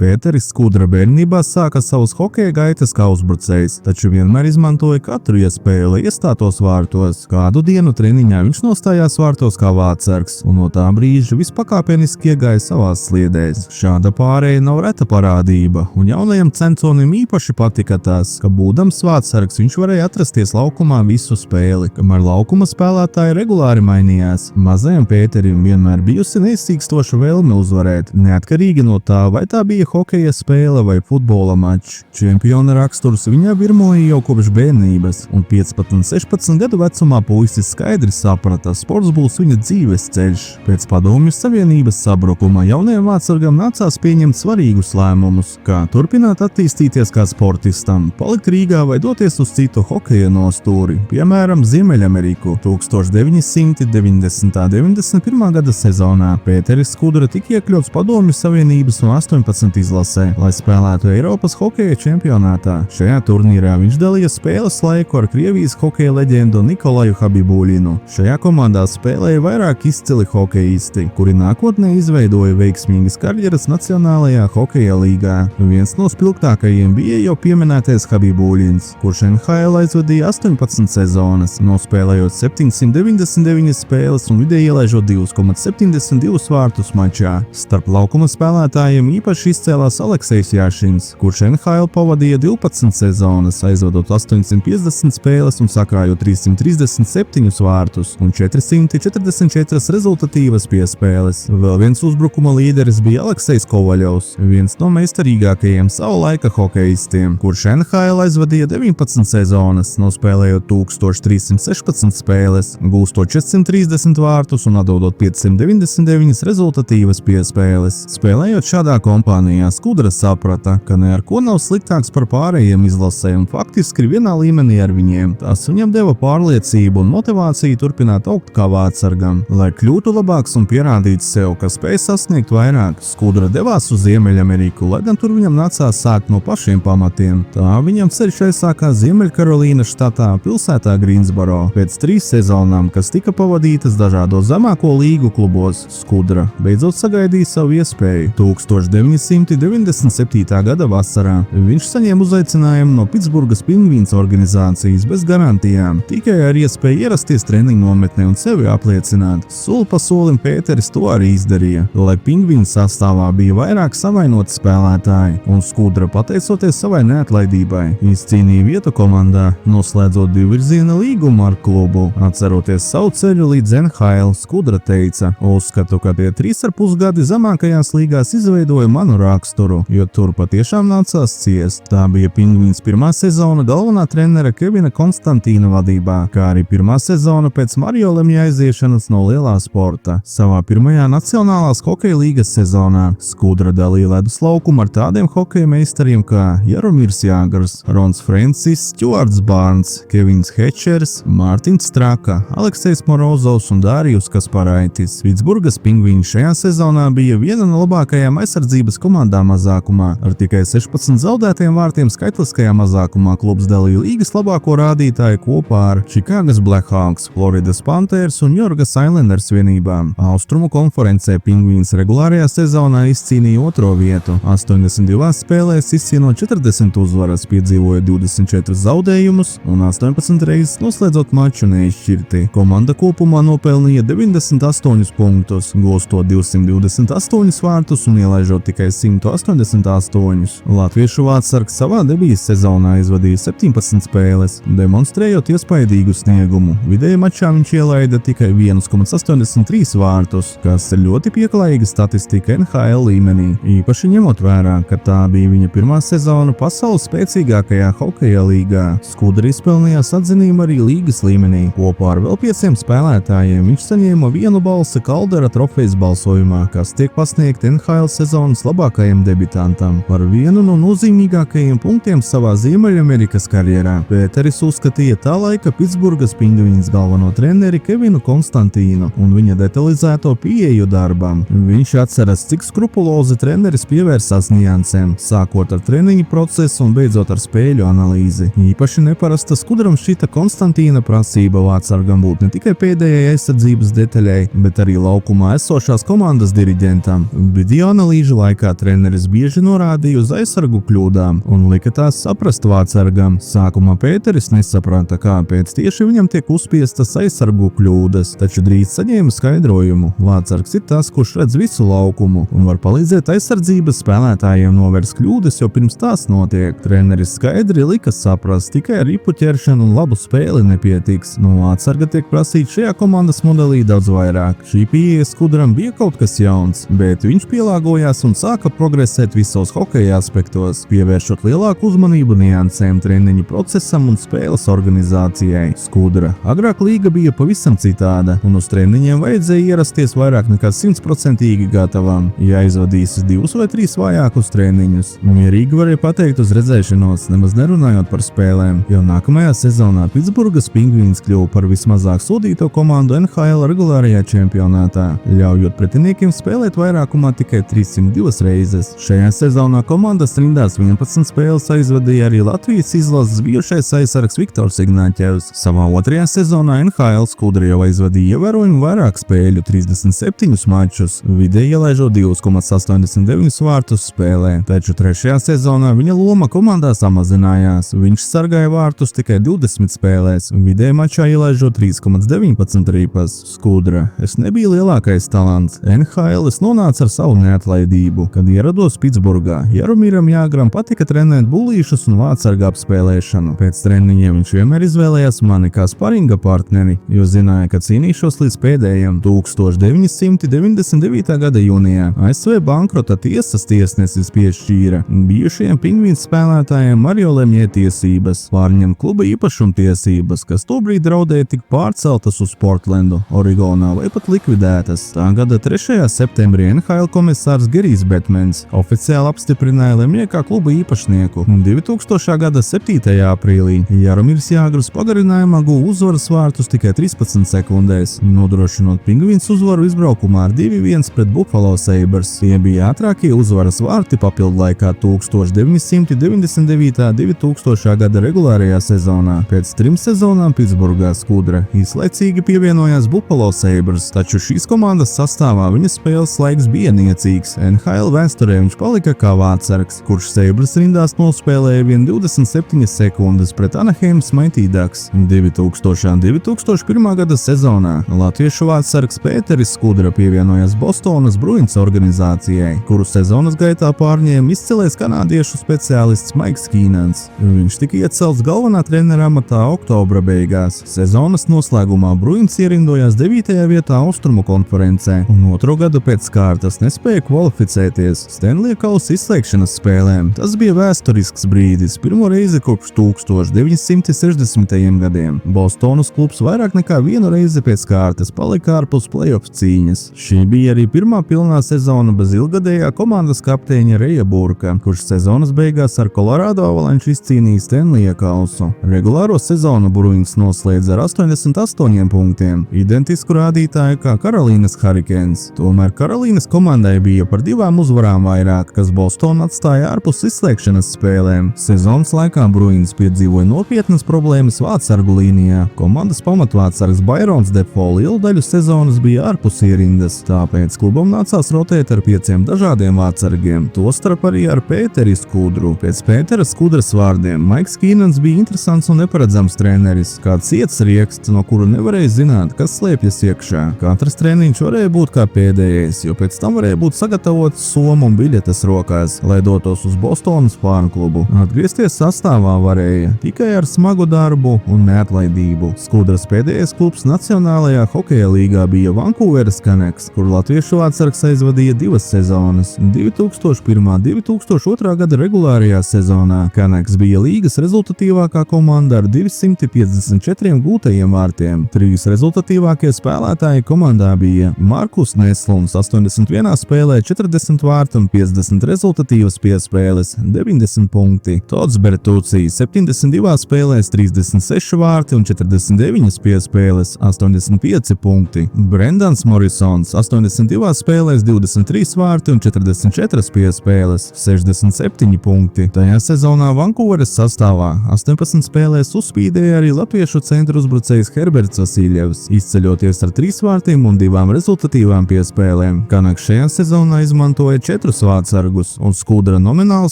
Pēteris Skudra bērnībā sāka savus hokeja gaitas kā uzbrucējs, taču vienmēr izmantoja katru iespēju, lai iestātos vārtos. Kādu dienu treniņā viņš nostājās vārtos kā vārtsargs, un no tā brīža vispakāpeniski iegāja savās sliedēs. Šāda pārēja nav reta parādība, un jaunajam censonim īpaši patika tas, ka būdams vārtsargs viņš varēja atrasties laukumā visu spēli, kamēr laukuma spēlētāji regulāri mainījās. Mazajam Pēterim vienmēr bijusi neizsīkstoša vēlme uzvarēt, neatkarīgi no tā, vai tā bija hokeja spēle vai futbola mačs. Čempiona raksturs viņā virmoja jau kopš bērnības, un 15-16 gadu vecumā puisis skaidri saprata, sports būs viņa dzīves ceļš. Pēc Padomju Savienības sabrukuma jaunajam vārtsargam nācās pieņemt svarīgus lēmumus, kā turpināt attīstīties kā sportistam, palikt Rīgā vai doties uz citu hokeja nostūri, piemēram, Ziemeļameriku. 1990.–91. gada sezonā Pēteris Skudra tika iekļauts Padomju Savienības un 18 izlasē, lai spēlētu Eiropas hokeja čempionātā. Šajā turnīrā viņš dalīja spēles laiku ar Krievijas hokeja leģendu Nikolaju Habibulinu. Šajā komandā spēlēja vairāk izcili hokeisti, kuri nākotnē izveidoja veiksmīgas karjeras Nacionālajā hokeja līgā. Viens no spilgtākajiem bija jau pieminētais Habibulins, kurš NHL aizvadīja 18 sezonas, nospēlējot 799 spēles un vidēji ielaižot 2,72 vārtus mačā. Starp laukuma spēlētājiem īpaši izcēlās Aleksejs Jašins, kurš NHL pavadīja 12 sezonas, aizvadot 850 spēles un sakrājot 337 vārtus un 444 rezultatīvas piespēles. Vēl viens uzbrukuma līderis bija Aleksejs Kovaļovs, viens no meistarīgākajiem savu laika hokeistiem, kurš NHL aizvadīja 19 sezonas, nospēlējot 1316 spēles, gūstot 430 vārtus un atdodot 599 rezultatīvas piespēles. Spēlējot šādā kompānijā, Skudra saprata, ka ne ar ko nav sliktāks par pārējiem izlasē un faktiski ir vienā līmenī ar viņiem. Tas viņam deva pārliecību un motivāciju turpināt augt kā vārtsargam. Lai kļūtu labāks un pierādītu sev, ka spēj sasniegt vairāk, Skudra devās uz Ziemeļameriku, lai gan tur viņam nācās sākt no pašiem pamatiem. Tā viņam ceļš aizsākās Ziemeļkarolīnas štatā pilsētā Greensboro. Pēc 3 sezonām, kas tika pavadītas dažādos zemāko līgu klubos, Skudra beidzot sagaidīja savu iespēju. 1997. gada vasarā viņš saņēma uzaicinājumu no Pitsburgas Pingvīns organizācijas bez garantijām, tikai ar iespēju ierasties treniņu nometnē un sevi apliecināt. Soli pa solim Pēteris to arī izdarīja, lai Pingvīnu sastāvā bija vairāk savainoti spēlētāji, un Skudra, pateicoties savai neatlaidībai, izcīnīja vietu komandā, noslēdzot 2-virziena līgumu ar klubu. Atceroties savu ceļu līdz NHL, Skudra teica: "Uzskatu, ka tie 3,5 gadi zemākajās līgās izveidoja manu raksturu, jo tur patiešām nācās ciest." Tā bija Pingvīns pirmā sezona galvenā trenera Kevina Konstantīna vadībā, kā arī pirmā sezona pēc Mario Lemja aiziešanas no lielā sporta. Savā pirmajā Nacionālās hokeja līgas sezonā Skudra dalīja ledus laukumu ar tādiem hokeja meistariem kā Jaromirs Jāgrs, Rons Francis, Stjuarts Barns, Kevins Hečers, Mārtiņš Straka, Aleksejs Morozovs un Dārijus Kasparaitis. Pitsburgas Pingvīni šajā sezonā bija viena no labākajām aizsardzības komandām mazākumā. Ar tikai 16 zaudētiem vārtiem skaitliskajā mazākumā klubs dalīja līgas labāko rādītāju kopā ar Chicagas Blackhawks, Floridas Panthers un Jorgas Islanders vienībām. Austrumu konferencē Pingvīns regulārajā sezonā izcīnīja 2. vietu. 82 spēlēs izcīnot 40 uzvaras, piedzīvoja 24 zaudējumus un 18 reizes noslēdzot maču neizšķirti. Komanda kopumā nopelnīja 98 punktus, gūstot 228 vārtus un ielaižot tikai 188. Latviešu vārtsargs savā debijas sezonā izvadīja 17 spēles, demonstrējot iespaidīgu sniegumu. Vidēji mačā viņš ielaida tikai 1,83 vārtus, kas ir ļoti pieklājīga statistika NHL līmenī, īpaši ņemot vērā, ka tā bija viņa pirmā sezona pasaules spēcīgākajā hokeja līgā. Skudra izpelnījās atzinību arī līgas līmenī. Kopā ar vēl 5 spēlētājiem viņš saņēma 1 balsi Kaldera trofejas balsojumā, kas tiek pasniegt NHL sezonas labākajam debitantam. Par vienu no nozīmīgākajiem punktiem savā Ziemeļamerikas karjerā Pēteris uzskatīja tā laika Pitsburgas Pingvīns galveno treneri Kevinu Konstantīnu un viņa detalizēto pieeju darbam. Viņš atceras, cik skrupulozi treneris pievērsās niansēm, sākot ar treniņu procesu un beidzot ar spēļu analīzi. Īpaši neparasta Skudram šķita Konstantīna prasība vārtsargam būt ne tikai pēdējai aizsardzības detaļai, bet arī laukumā esošās komandas diriģentam. Video analīžu laikā treneris bieži norādīja uz aizsargu kļūdām un lika tās saprast Vācargam. Sākumā Pēteris nesaprata, kāpēc tieši viņam tiek uzspiestas aizsargu kļūdas, taču drīz saņēma skaidrojumu. Vācargs ir tas, kurš redz visu laukumu un var palīdzēt aizsardzības spēlētājiem novērst kļūdas jau pirms tās notiek. Treneris skaidri lika saprast, tikai ar ripu ķeršanu un labu spēli nepietiks. No Vācarga tiek prasīt šajā komandas modelī daudz vairāk. Šī pieeja Skudram bija kaut kas jauns, bet viņš pielāgojās un sāka progresēt visos hokeja aspektos, pievēršot lielāku uzmanību niansēm, treniņu procesam un spēles organizācijai. Skudra agrāk līga bija pavisam citāda, un uz treniņiem vajadzēja ierasties vairāk nekā 100% gatavam, ja aizvadīs 2 vai 3 vājākus treniņus. Mierīgi varēja pateikt uz redzēšanos, nemaz nerunājot par spēlēm, jo nākamajā sezonā Pitsburgas Pingvīns kļuva par vismazāk sodīto komandu NHL regulārajā čempionātā, ļaujot pretiniekiem spēlēt vairākumā tikai 302 reizes. Šajā sezonā komandas rindās 11 spēles aizvadīja arī Latvijas izlases bijušais aizsargs Viktors Ignaķevs. Savā otrajā sezonā NHL Skudra jau aizvadīja ievērojami vairāk spēļu, 37 mačus, vidēji ielaižot 2,89 vārtus spēlē, taču trešajā sezonā viņa loma komandā samazinājās. Viņš sargāja vārtus tikai 20 spēlēs, vidēji mačā ielaižot 3,19 ripas. Skudra: es nebiju lielākais talants. NHL es nonācu ar savu neatlaidību. Kad ierados Pitsburgā, Jaromīram Jāgram patika trenēt bullīšus un vārtsarga apspēlēšanu. Pēc treniņiem viņš vienmēr izvēlējās mani kā sparinga partneri, jo zināja, ka cīnīšos līdz pēdējiem. 1999. gada jūnijā ASV bankrota tiesas tiesnesis piešķīra bijušajiem Pingvīns spēlētājiem Mario Lemjē tiesības pārņemt kluba īpašumtiesības, kas tobrīd draudēja tik pārceltas uz Portlandu, Oregonā vai pat likvidētas. Tā gada 3. septembrī NHL komisārs Gerijs Betmens oficiāli apstiprināja Lemjē kā kluba īpašnieku, un 2000. gada 7. aprīlī Jaromīrs Jāgrs pagarinājumā guva uzvaras vārtus tikai 13 sekundēs, nodrošinot Pingvīns uzvaru izbraukumā ar 2-1 pret Buffalo Sabres. Tie bija ātrākie uzvaras vārti papildlaikā 1999. 2000. gada regulārajā sezonā. Pēc 3 sezonām Pitsburgā Skudra īslaicīgi pievienojās Buffalo Sabres, taču šīs komandas sastāvā viņa spēles laiks bija niecīgs. NHL vēsturē viņš palika kā vārtsargs, kurš Sabres rindās nospēlēja vien 27 sekundes pret Anaheimas Mighty Ducks. 2000. un 2001. gada sezonā latviešu vārtsargs Pēteris Skudra pievienojās Bostonas Bruins organizācijai, kuru sezonas gaitā pārņēma izcilais kanādiešu speciālists Maiks Kīnans. Viņš tika iecelts galvenā trenera amatā oktobra beigās. Sezonas noslēgumā Bruins ierindojās 9. vietā Austrumu konferencē un 2. gadu pēc kārtas nespēja kvalificēties Stanley Kausa izslēgšanas spēlēm. Tas bija vēsturisks brīdis, pirmo reizi kopš 1960. gadiem. Bostonas klubs vairāk nekā vienu reizi pēc kārtas palika ārpus playoff cīņas. Šī bija arī pirmā pilnā sezona bez ilgadējā komandas kapteiņa Reja Burka, kurš sezonas beigās ar Colorado Avalanche izcīnīja Stanley Kausu. Regulāro sezonu Bruins noslēdza ar 88 punktiem, identisku rādītāju kā Karolīnas Hurricanes. Tomēr Karolīnas komandai bija par 2 uzvarām vairāk, kas Bostonu atstāja ārpus izslēgšanas spēlēm. Sezonas laikā Bruins piedzīvoja nopietnas problēmas vārtsargu līnijā. Komandas pamatvārtsargs Byrons Defoe lielu daļu sezonas bija ārpus ierindas, tāpēc klubam nācās rotēt ar 5 dažādiem vārtsargiem, tostarp arī ar Pēteri Skudru. Pēc Pētera Skudras vārdiem Maiks Kīnans bija interesants un neparedzams treneris, kāds iets rieksts, no kura nevarēja zināt, kas slēpjas iekšā. Katrs treniņš varēja būt kā pēdējais, jo pēc tam varēja būt sagatavots somu un biļetes rokās, lai dotos uz Bostonas pārklubu. Atgriezties sastāvā varēja tikai ar smagu darbu un neatlaidību. Skudras pēdējais klubs Nacionālajā hokeja līgā bija Vancouveras Canucks, kur latviešu vārtsargs aizvadīja 2 sezonas. 2001. 2002. gada regulārajā sezonā Canucks bija līgas rezultatīvākā komanda ar 254 gūtajiem vārtiem. 3 rezultatīvākie spēlētāji komandā bija Markus Neslunds 81 spēlē 40 vārtu un 50 rezultatīvas piespēles 90 punkti. Tots Bertucci 72 spēlēs 36 vārti un 49 piespēles 85 punkti. Brendans Morrisons 82 spēlēs 23 vārti un 44 piespēles 67 punkti. Tajā sezonā Vancouveras sastāvā 18 spēlēs uzspīdēja arī latviešu centra uzbrucējs Herberts Vasiljevs, izceļoties ar 3 vārtiem un 2 rezultatīvām piespēlēm. Canucks šajā sezonā izmantoja 4 vārtsargus, un Skudra nomināli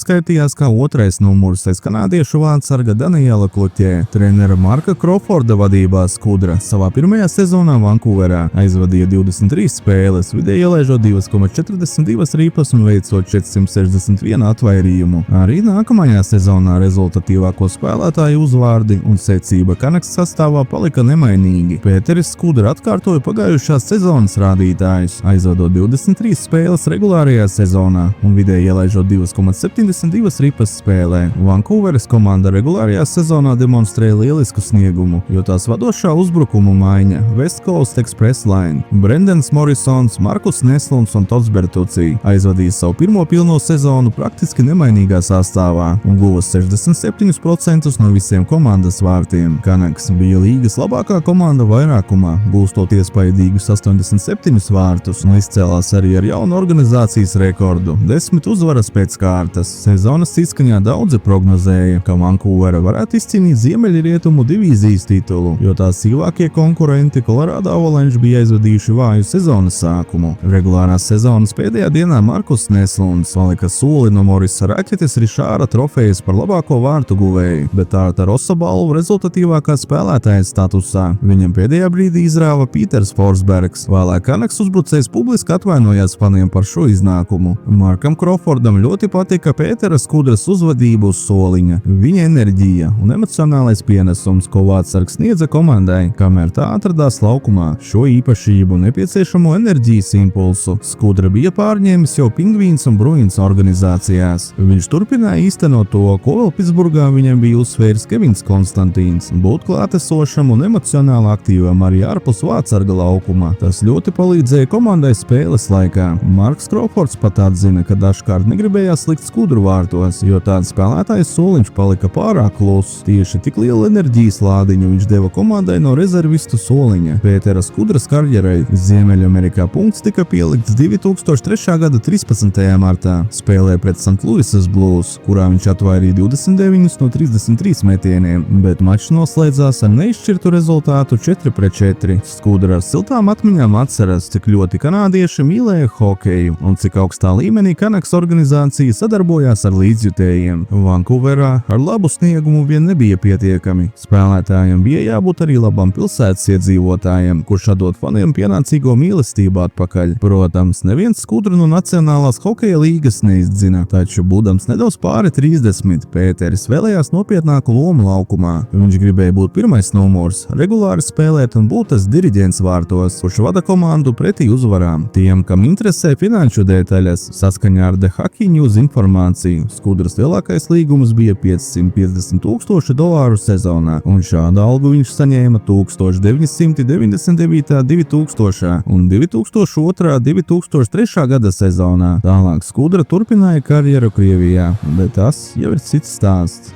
skaitījās kā otrais numurs aiz kanādiešu vārtsarga Daniela Kloķē. Trenera Marka Kroforda vadībā Skudra savā pirmajā sezonā Vankūverā aizvadīja 23 spēles, vidēji ielaižot 2,42 ripas un veicot 461 atvairījumu. Arī nākamajā sezonā rezultatīvāko spēlētāju uzvārdi un secība Canucks sastāvā palika nemainīgi. Pēteris Skudra atkārtoja pagājušās sezonas rādītājus, aizvadot 23 spēles regulārajā sezonā un vidēji ielaižot 2,72 ripas spēlē. Vankūveras komanda regulārajā sezonā demonstrēja lielisku sniegumu, jo tās vadošā uzbrukumu maiņa West Coast Express Line, Brendans Morrisons, Markus Neslunds un Tots Bertucī aizvadīja savu pirmo pilno sezonu praktiski nemainīgā sastāvā un guva 67% no visiem komandas vārtiem. Canucks bija līgas labākā komanda vairākumā, gūstot iespaidīgus 87 vārtus un izcēlās arī ar jaunu organizācijas rekordu – 10 uzvaras pēc kārtas. Sezonas izskaņā daudzi prognozēja, ka Vankūvera varētu izcīnīt Ziemeļrietumu divīzijas titulu, jo tās sīvākie konkurenti Colorado Avalanche bija aizvadījuši vāju sezonas sākumu. Regulārās sezonas pēdējā dienā Markus Neslunds palika soli no Morisa Raķetes Rišāra trofejas par labāko vārtu guvēju, bet Arta Rosa balvu rezultatīvākā spēlētāja statusā viņam pēdējā brīdī izrāva Pīters Forsbergs. Vēlāk Canucks uzbrucējs publiski atvainojās faniem par šo iznākumu. Markam Krofordam ļoti patika Pētera Skudras uzvedība uz soliņa, viņa enerģija un emocionālais pienesums, ko vārtsargs sniedza komandai, kamēr tā atradās laukumā. Šo īpašību nepieciešamo enerģijas impulsu Skudra bija pārņēmis jau Pingvīns un Bruins organizācijās. Viņš turpināja īstenot to, ko vēl Pitsburgā viņam bija uzsvērs Kevins Konstantīns – būt klātesošam un emocionāli aktīvam arī ārpus vārtsarga laukuma. Tas ļoti palīdzēja komandai spēles laikā. Marks Krofords pat atzina, ka dažkārt negribējās likt Skudru vārtos, jo tāds spēlētājs soliņš palika pārāk kluss. Tieši tik lielu enerģijas lādiņu viņš deva komandai no rezervistu soliņa. Pētera Skudras karjerai Ziemeļamerikā punkts tika pielikts 2003. gada 13. martā spēlē pret St. Louisas Blues, kurā viņš atvairīja 29 no 33 metieniem, bet mačs noslēdzās ar neizšķirtu rezultātu 4-4. Skudra ar siltām atmiņām atceras, cik ļoti kanādieši mīlēja hokeju un cik augstā līmenī Canucks organizācija sadarbojās ar līdzjutējiem. Vankūverā ar labu sniegumu vien nebija pietiekami. Spēlētājiem bija jābūt arī labam pilsētas iedzīvotājiem, kurš atdod faniem pienācīgo mīlestību atpakaļ. Protams, neviens Skudru no Nacionālās hokeja līgas neizdzina, taču būdams nedaudz pāri 30, Pēteris vēlējās nopietnāku lomu laukumā. Viņš gribēja būt pirmais numurs, regulāri spēlēt un būt tas diriģents vārtos, kurš vada komandu pretī uzvarām. Tiem, kam interesē finanšu detaļas, saskaņā ar The Hockey News informāciju, Skudras lielākais līgums bija $550,000 sezonā, un šādu algu viņš saņēma 1999. 2000. un 2002. 2003. gada sezonā. Tālāk Skudra turpināja karjeru Krievijā, bet tas jau ir cits stāsts.